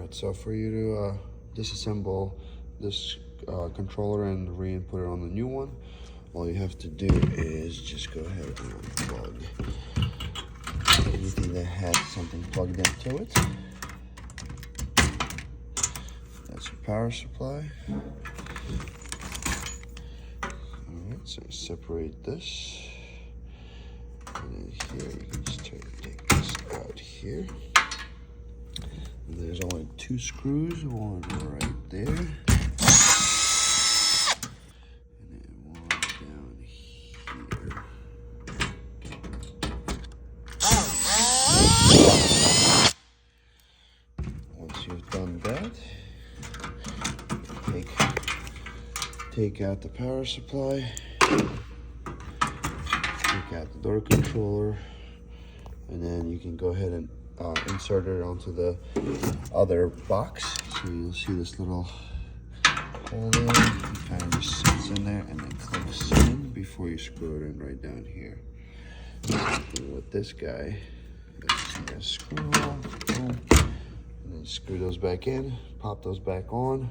Alright, so for you to disassemble this controller and re-input it on the new one, all you have to do is just go ahead and unplug anything that has something plugged into it. That's your power supply. Alright, so separate this. And then here, you can just take this out here. And there's only 2 screws, one right there. And then one down here. Once you've done that, take out the power supply, take out the door controller, and then you can go ahead and insert it onto the other box. So you'll see this little hole there. It kind of just sits in there and then clicks in before you screw it in right down here. And with this guy, you screw off, and then screw those back in, pop those back on,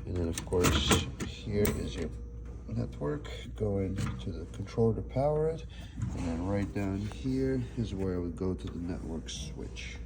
and then of course here is your network. Go into the controller to power it, and then right down here is where it would go to the network switch.